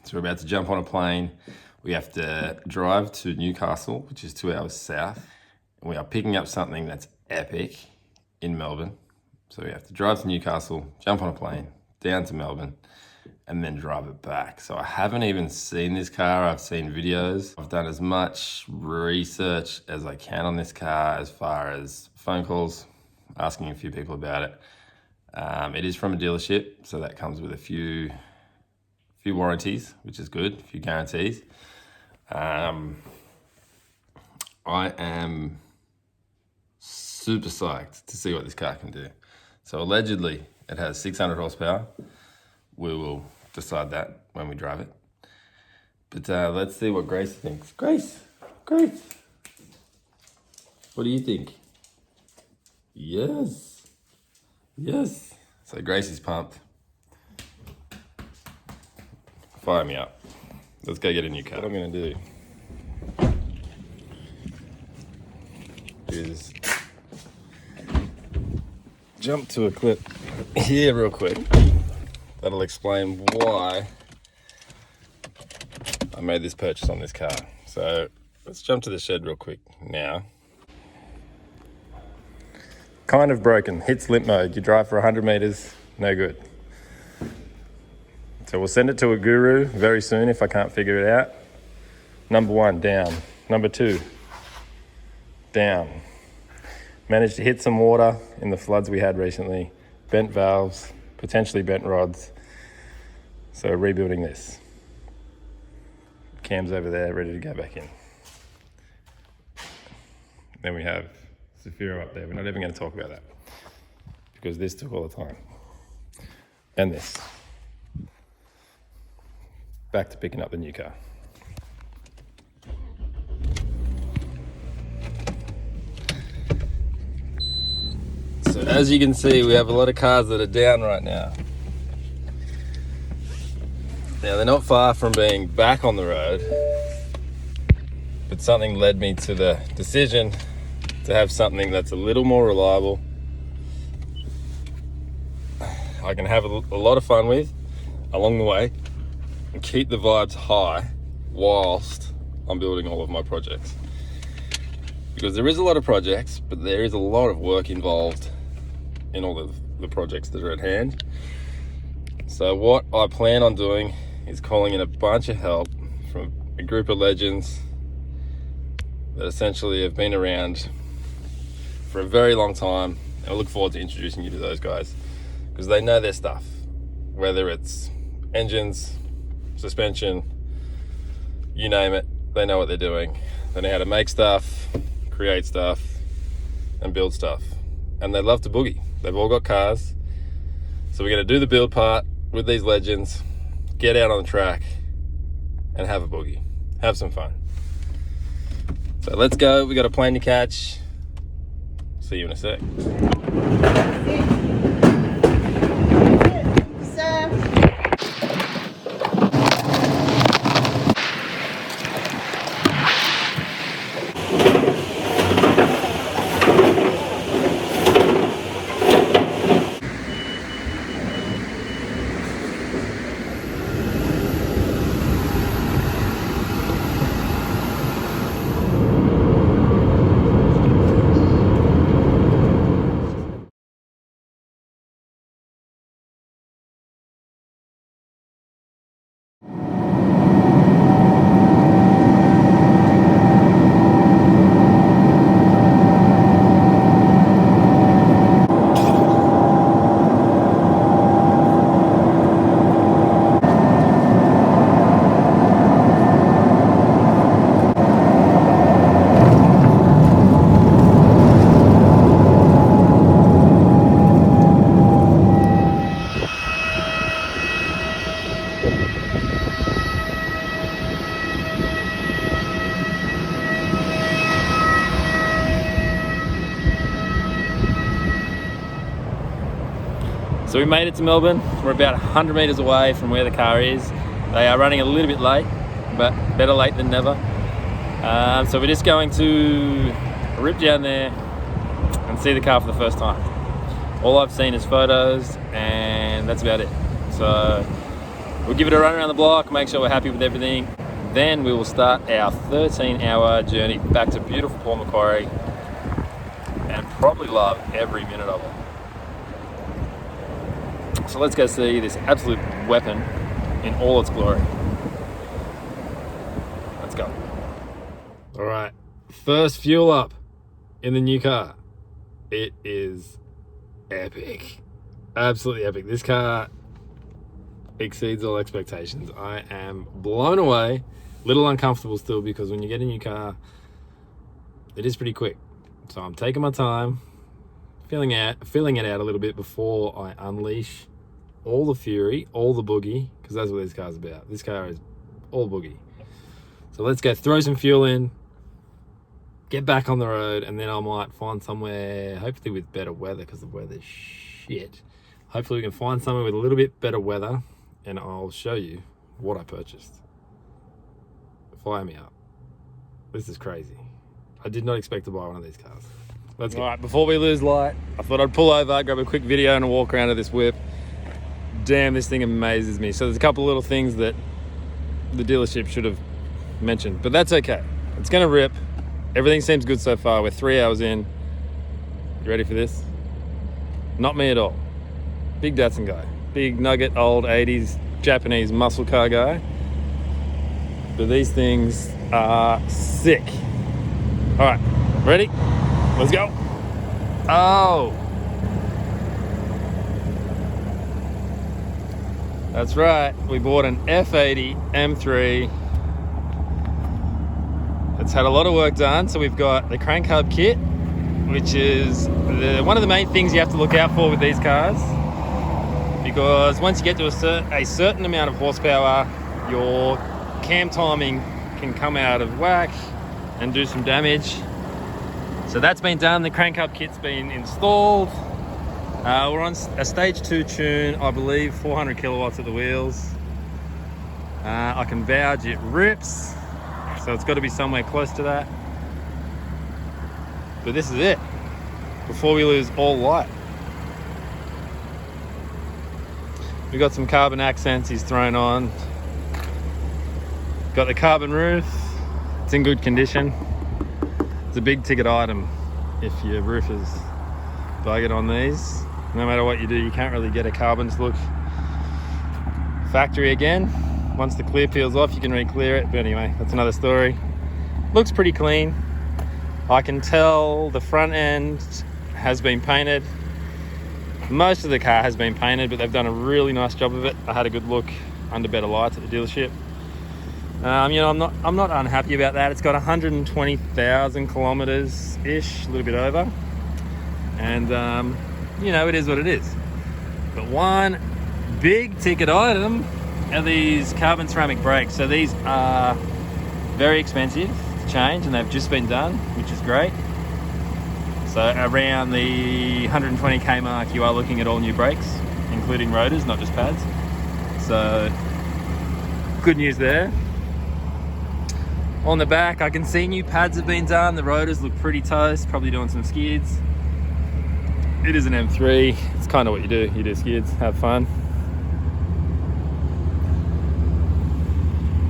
So we're about to jump on a plane. We have to drive to Newcastle, which is 2 hours south. And we are picking up something that's epic in Melbourne. So we have to drive to Newcastle, jump on a plane, down to Melbourne, and then drive it back. So I haven't even seen this car. I've seen videos. I've done as much research as I can on this car as far as phone calls, asking a few people about it. It is from a dealership, so that comes with a few warranties, which is good, a few guarantees. I am super psyched to see what this car can do. So allegedly it has 600 horsepower. We will decide that when we drive it. But let's see what Grace thinks. Grace, what do you think? Yes. So Grace is pumped. Fire me up. Let's go get a new car. What I'm gonna do is jump to a clip here real quick. That'll explain why I made this purchase on this car. So let's jump to the shed real quick now. Kind of broken, hits limp mode. You drive for 100 meters, no good. So we'll send it to a guru very soon if I can't figure it out. Number 1, down. Number 2, down. Managed to hit some water in the floods we had recently. Bent valves, potentially bent rods. So rebuilding this. Cam's over there, ready to go back in. Then we have Zafiro up there. We're not even going to talk about that because this took all the time. And this. Back to picking up the new car. So as you can see, we have a lot of cars that are down right now. Now they're not far from being back on the road, but something led me to the decision to have something that's a little more reliable. I can have a lot of fun with along the way and keep the vibes high whilst I'm building all of my projects. Because there is a lot of projects, but there is a lot of work involved in all of the projects that are at hand. So what I plan on doing is calling in a bunch of help from a group of legends that essentially have been around for a very long time. And I look forward to introducing you to those guys because they know their stuff, whether it's engines, suspension, you name it, they know what they're doing. They know how to make stuff, create stuff, and build stuff. And they love to boogie. They've all got cars. So we're gonna do the build part with these legends, get out on the track, and have a boogie. Have some fun. So let's go, we got a plane to catch. See you in a sec. So we made it to Melbourne. We're about 100 meters away from where the car is. They are running a little bit late, but better late than never. So we're just going to rip down there and see the car for the first time. All I've seen is photos and that's about it. So We'll give it a run around the block, make sure we're happy with everything. Then we will start our 13-hour journey back to beautiful Port Macquarie and probably love every minute of it. So let's go see this absolute weapon in all its glory. Let's go. All right, first fuel up in the new car. It is epic, absolutely epic. This car exceeds all expectations. I am blown away. Little uncomfortable still, because when you get a new car, it is pretty quick. So I'm taking my time, feeling it out a little bit before I unleash all the fury, all the boogie, because that's what this car's about. This car is all boogie. So let's go throw some fuel in, get back on the road, and then I might find somewhere, hopefully with better weather, because the weather's shit. Hopefully we can find somewhere with a little bit better weather, and I'll show you what I purchased. Fire me up. This is crazy. I did not expect to buy one of these cars. Let's go. All right, before we lose light, I thought I'd pull over, grab a quick video and a walk around of this whip. Damn, this thing amazes me. So there's a couple of little things that the dealership should have mentioned, but that's okay. It's gonna rip. Everything seems good so far. We're 3 hours in. You ready for this? Not me at all. Big Datsun guy. Big nugget, old 80s Japanese muscle car guy. But these things are sick. All right, ready? Let's go. Oh. That's right, we bought an F80 M3. It's had a lot of work done. So we've got the crank hub kit, which is one of the main things you have to look out for with these cars. Because once you get to a certain amount of horsepower, your cam timing can come out of whack and do some damage. So that's been done. The crank hub kit's been installed. We're on a stage 2 tune, I believe, 400 kilowatts at the wheels. I can vouch it rips, so it's got to be somewhere close to that. But this is it, before we lose all light. We got some carbon accents he's thrown on. Got the carbon roof, it's in good condition. It's a big ticket item if your roof is buggered on these. No matter what you do, you can't really get a carbon to look factory again. Once the clear peels off, you can re-clear it, but anyway, that's another story. Looks pretty clean. I can tell the front end has been painted. Most of the car has been painted, but they've done a really nice job of it. I had a good look under better lights at the dealership. You know, I'm not unhappy about that. It's got 120,000 kilometers ish, a little bit over, and you know, it is what it is. But one big ticket item are these carbon ceramic brakes. So these are very expensive to change, and they've just been done, which is great. So around the 120k mark, you are looking at all new brakes, including rotors, not just pads. So good news there. On the back, I can see new pads have been done. The rotors look pretty toast, probably doing some skids. It is an M3. It's kind of what you do. You do skids, have fun.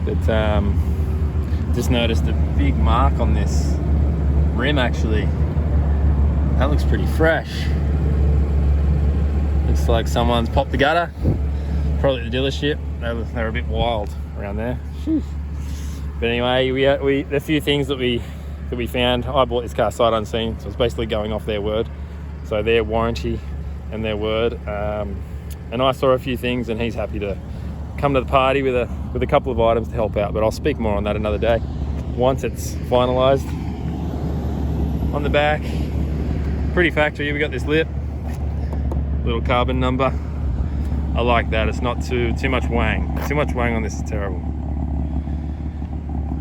But just noticed a big mark on this rim actually. That looks pretty fresh. Looks like someone's popped the gutter. Probably at the dealership. They're a bit wild around there. Whew. But anyway, the few things that we found. I bought this car sight unseen, so it's basically going off their word. So their warranty and their word. And I saw a few things, and he's happy to come to the party with a couple of items to help out. But I'll speak more on that another day once it's finalised. On the back, pretty factory. We got this lip, little carbon number. I like that. It's not too much wang. Too much wang on this is terrible.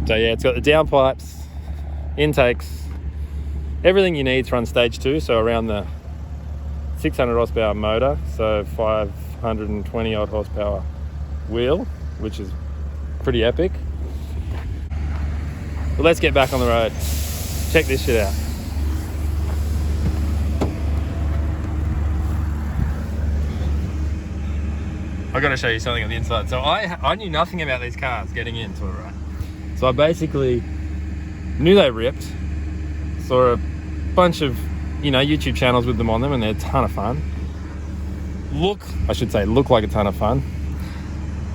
So yeah, it's got the downpipes, intakes, everything you need to run stage 2. So around the 600 horsepower motor, so 520 odd horsepower wheel, which is pretty epic. But let's get back on the road. Check this shit out. I've got to show you something on the inside. So I knew nothing about these cars getting into it, right? So I basically knew they ripped. Saw a bunch of, YouTube channels with them on them, and they're a ton of fun. Look like a ton of fun.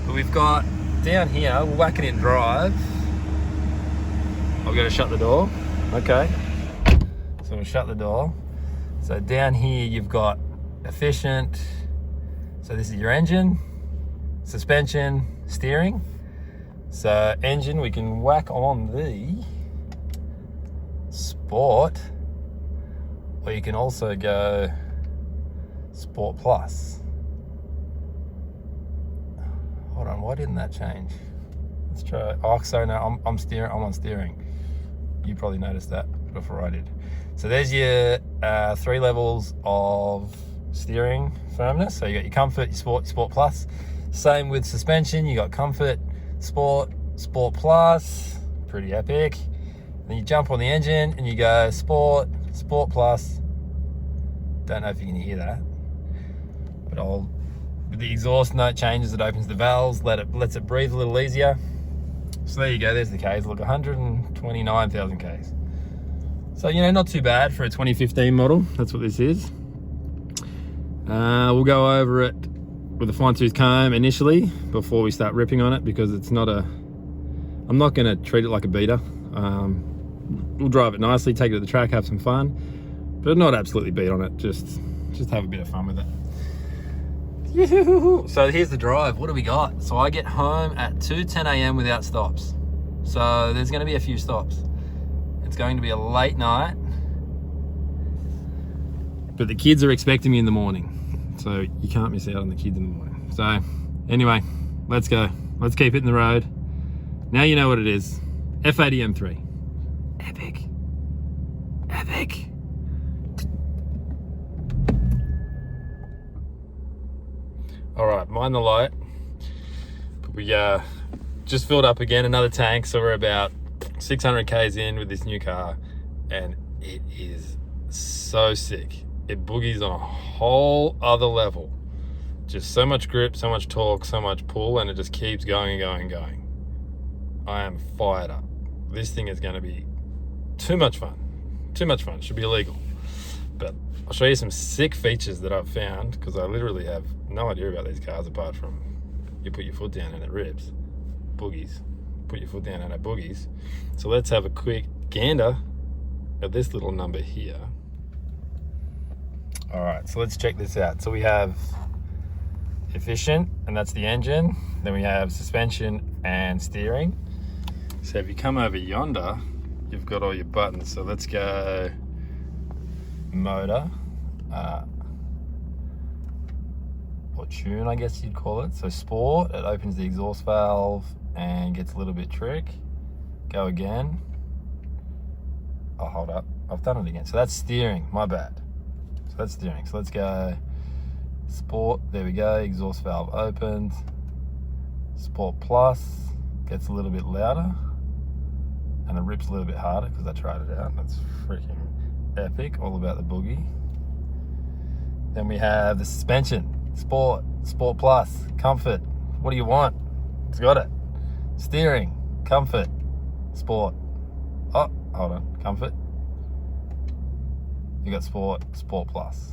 But we've got down here, we'll whack it in drive. I've got to shut the door. Okay. So we'll shut the door. So down here you've got efficient. So this is your engine, suspension, steering. So engine, we can whack on the Sport, or you can also go Sport Plus. Hold on, why didn't that change? Let's try. Oh, so no, I'm on steering. You probably noticed that before I did. So there's your 3 levels of steering firmness. So you got your comfort, your sport plus. Same with suspension. You got comfort, sport plus. Pretty epic. Then you jump on the engine and you go sport plus. Don't know if you can hear that, but with the exhaust note changes, it opens the valves, lets it breathe a little easier. So there you go, there's the Ks. Look, 129,000 Ks. So, not too bad for a 2015 model. That's what this is. We'll go over it with a fine tooth comb initially before we start ripping on it, because I'm not going to treat it like a beater. We'll drive it nicely, take it to the track, have some fun, but not absolutely beat on it. Just have a bit of fun with it. So here's the drive. What do we got? So I get home at 2:10 a.m. without stops. So there's going to be a few stops. It's going to be a late night, but the kids are expecting me in the morning, so you can't miss out on the kids in the morning. So anyway, let's go. Let's keep hitting the road. Now you know what it is. F80 M3. Epic. All right, mind the light. We just filled up again, another tank, so we're about 600 Ks in with this new car, and it is so sick. It boogies on a whole other level. Just so much grip, so much torque, so much pull, and it just keeps going and going and going. I am fired up. This thing is going to be too much fun. It should be illegal. But I'll show you some sick features that I've found, because I literally have no idea about these cars apart from you put your foot down and it rips. Boogies. Put your foot down and it boogies. So let's have a quick gander at this little number here. All right, so let's check this out. So we have efficient, and that's the engine. Then we have suspension and steering. So if you come over yonder, you've got all your buttons. So let's go motor, or tune, I guess you'd call it. So sport, it opens the exhaust valve and gets a little bit trick. Go again. Oh, hold up, I've done it again. So that's steering, my bad. So that's steering. So let's go sport, there we go, exhaust valve opened. Sport plus, gets a little bit louder, and it rips a little bit harder because I tried it out. That's freaking epic, all about the boogie. Then we have the suspension, sport plus, comfort. What do you want? It's got it. Steering, comfort, sport. Oh, hold on, comfort. You got sport plus.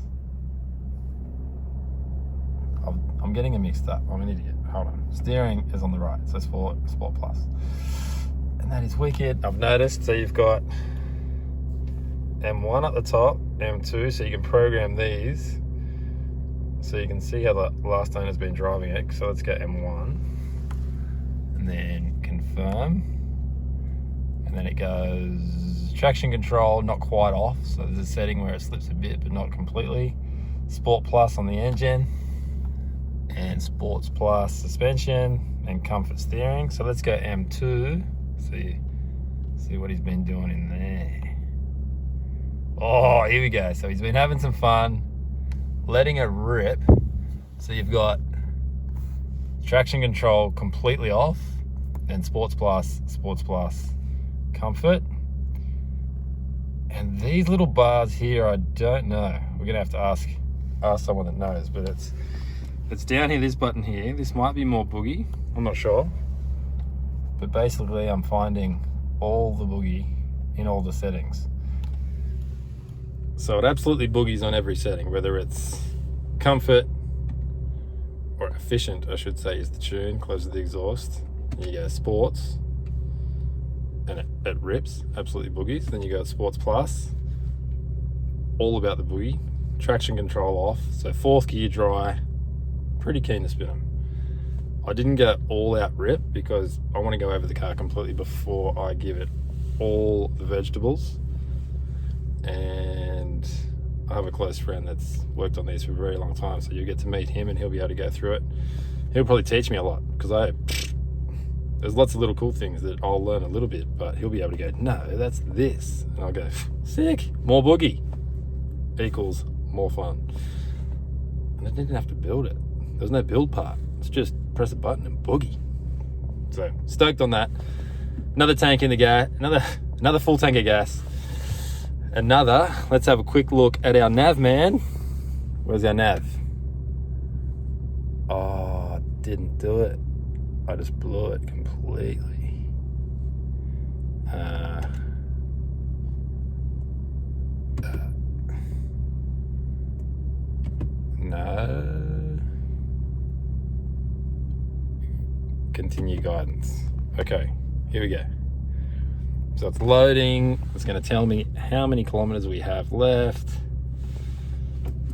I'm getting it mixed up. I'm an idiot. Hold on. Steering is on the right, so sport plus. And that is wicked, I've noticed. So you've got M1 at the top, M2, so you can program these. So you can see how the last owner's been driving it. So let's go M1. And then confirm. And then it goes traction control, not quite off. So there's a setting where it slips a bit, but not completely. Sport plus on the engine. And sports plus suspension and comfort steering. So let's go M2. See what he's been doing in there. Oh, here we go. So he's been having some fun, letting it rip. So you've got traction control completely off, then sports plus, comfort. And these little bars here, I don't know. We're gonna have to ask someone that knows, but it's down here, this button here. This might be more boogie, I'm not sure. But basically I'm finding all the boogie in all the settings. So it absolutely boogies on every setting, whether it's comfort or efficient, I should say, is the tune, close to the exhaust. You go sports, and it rips, absolutely boogies. Then you go sports plus, all about the boogie. Traction control off, so fourth gear dry, pretty keen to spin them. I didn't get all out rip because I want to go over the car completely before I give it all the vegetables. And I have a close friend that's worked on these for a very long time, so you get to meet him and he'll be able to go through it. He'll probably teach me a lot, because there's lots of little cool things that I'll learn a little bit, but he'll be able to go, no, that's this. And I'll go, sick, more boogie equals more fun. And I didn't have to build it. There's no build part. It's just press a button and boogie. So stoked on that. Another tank in the gas, another full tank of gas. Let's have a quick look at our nav, man. Where's our nav? Oh, didn't do it. I just blew it completely. No. Continue guidance. Okay, here we go. So it's loading. It's going to tell me how many kilometers we have left.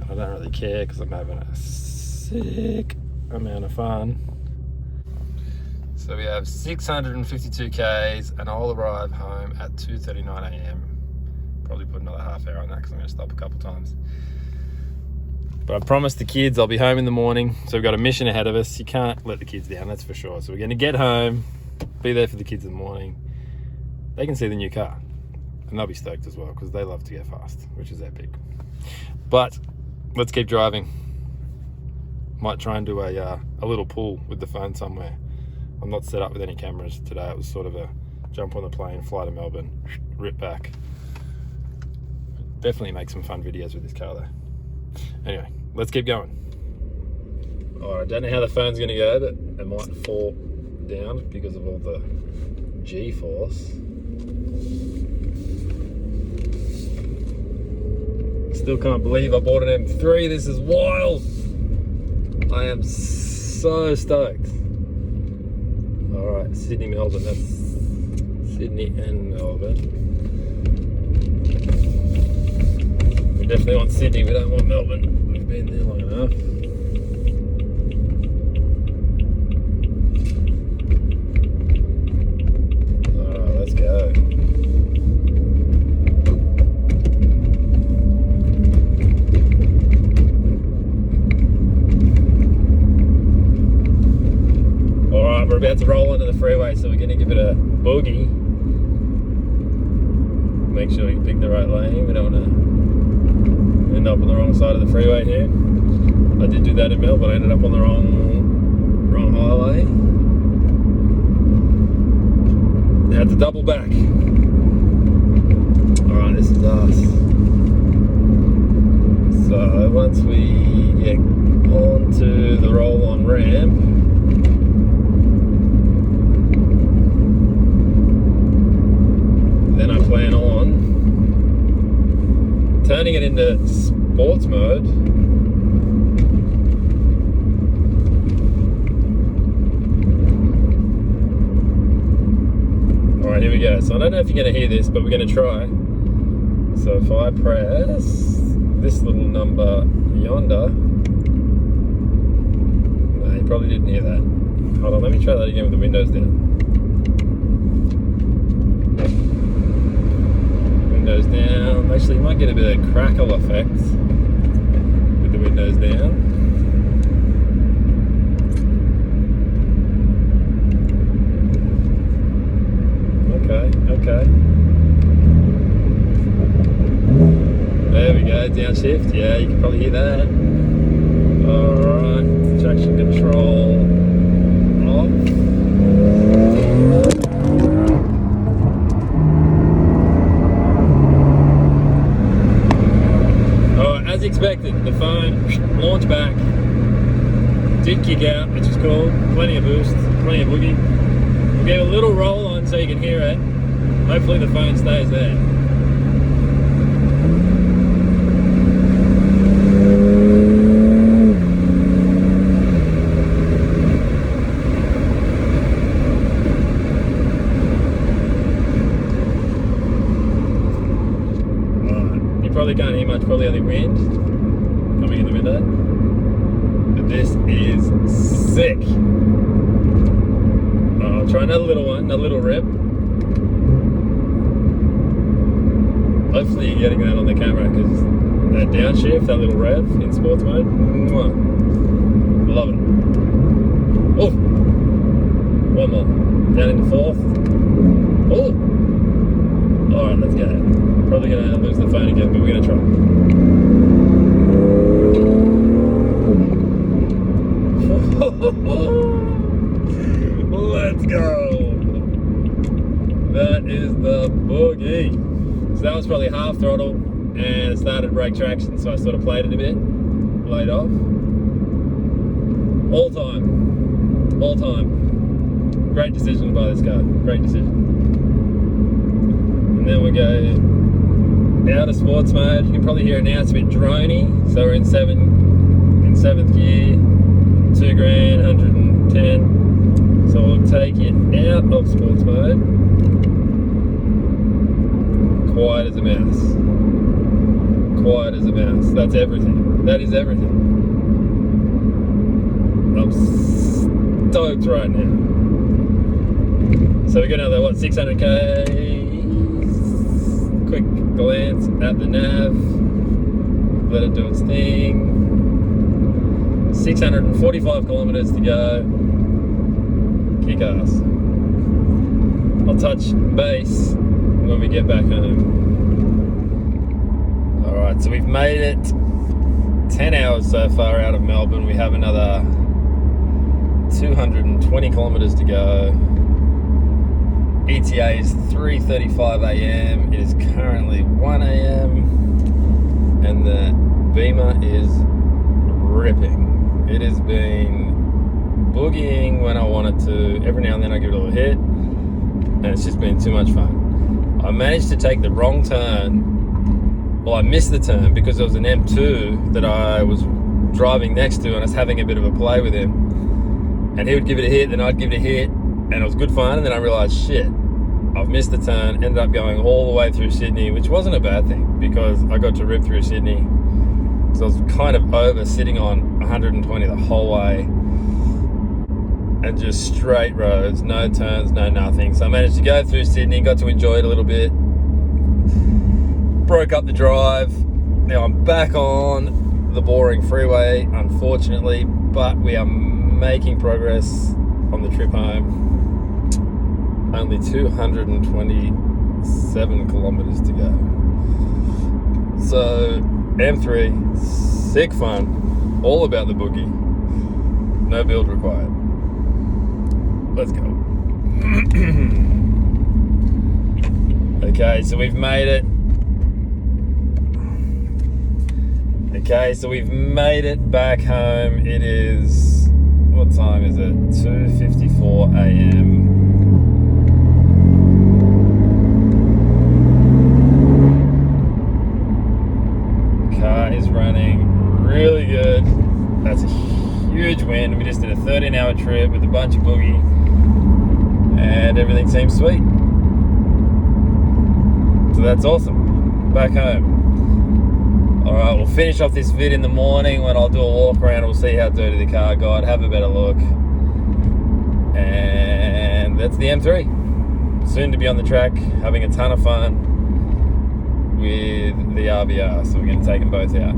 I don't really care because I'm having a sick amount of fun. So we have 652 Ks and I'll arrive home at 2:39 a.m. Probably put another half hour on that because I'm going to stop a couple times. But I promised the kids I'll be home in the morning. So we've got a mission ahead of us. You can't let the kids down, that's for sure. So we're going to get home, be there for the kids in the morning. They can see the new car and they'll be stoked as well because they love to go fast, which is epic. But let's keep driving. Might try and do a little pull with the phone somewhere. I'm not set up with any cameras today. It was sort of a jump on the plane, fly to Melbourne, rip back. Definitely make some fun videos with this car though. Anyway, let's keep going. All right, I don't know how the phone's gonna go, but it might fall down because of all the G-force. Still can't believe I bought an M3. This is wild. I am so stoked. All right, Sydney, Melbourne. That's Sydney and Melbourne. We definitely want Sydney. We don't want Melbourne. We've been there long enough. All right, let's go. We're about to roll onto the freeway, so we're going to give it a boogie. Make sure we pick the right lane. We don't want to end up on the wrong side of the freeway here. I did do that in Melbourne. I ended up on the wrong highway. I had to double back. Alright, this is us. So once we get onto the roll-on ramp, then I plan on turning it into sports mode. Alright, here we go. So I don't know if you're going to hear this, but we're going to try. So if I press this little number yonder, no, you probably didn't hear that. Hold on, let me try that again with the windows down. Windows down. Actually, you might get a bit of crackle effect with the windows down. Okay. There we go, downshift. Yeah, you can probably hear that. Alright, traction control off. As expected, the phone launched back. kick out, which is cool. Plenty of boost, plenty of boogie. We'll get a little roll on so you can hear it. Hopefully the phone stays there. Probably can't hear much, probably only wind coming in the window. But this is sick. I'll try another little one, another little rip. Hopefully you're getting that on the camera because that downshift, that little rev in sports mode, mwah. Love it. Oh, one more. Down into fourth. Oh, all right, let's go. Probably gonna lose the phone again, but we're gonna try. Let's go. That is the boogie. So that was probably half throttle, and it started brake traction, so I sort of played it a bit, laid off. All time. Great decision by this guy. Great decision. And then we go out of sports mode. You can probably hear it now, it's a bit droney. So we're in seventh gear, 2 grand, 110. So we'll take it out of sports mode. Quiet as a mouse. Quiet as a mouse. That's everything. That is everything. I'm stoked right now. So we got another, 600k. Quick glance at the nav, let it do its thing. 645 kilometers to go. Kick ass. I'll touch base when we get back home. Alright, so we've made it 10 hours so far out of Melbourne. We have another 220 kilometers to go. ETA is 3:35 a.m. It is currently 1 a.m. and the Beamer is ripping. It has been boogieing when I wanted to. Every now and then I give it a little hit, and it's just been too much fun. I managed to take the wrong turn. Well, I missed the turn because there was an M2 that I was driving next to, and I was having a bit of a play with him. And he would give it a hit, then I'd give it a hit, and it was good fun. And then I realized, shit, I've missed the turn. Ended up going all the way through Sydney, which wasn't a bad thing because I got to rip through Sydney. So I was kind of over sitting on 120 the whole way, and just straight roads, no turns, no nothing. So I managed to go through Sydney, got to enjoy it a little bit. Broke up the drive. Now I'm back on the boring freeway, unfortunately, but we are making progress on the trip home. Only 227 kilometers to go. So M3, sick fun, all about the boogie. No build required. Let's go. Okay, so we've made it. Okay, so we've made it back home. It is, what time is it? 2:54 a.m. Car is running really good. That's a huge win. We just did a 13-hour trip with a bunch of boogie, and everything seems sweet. So that's awesome. Back home. Alright, we'll finish off this vid in the morning when I'll do a walk around. We'll see how dirty the car got, have a better look. And that's the M3. Soon to be on the track, having a ton of fun with the RVR. So we're going to take them both out.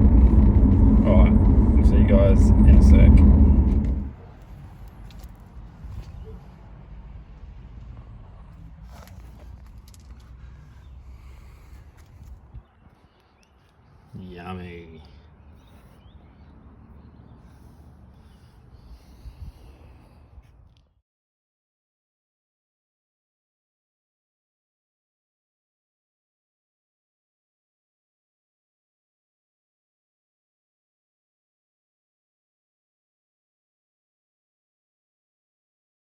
Alright, I'll see you guys in a sec. Yummy.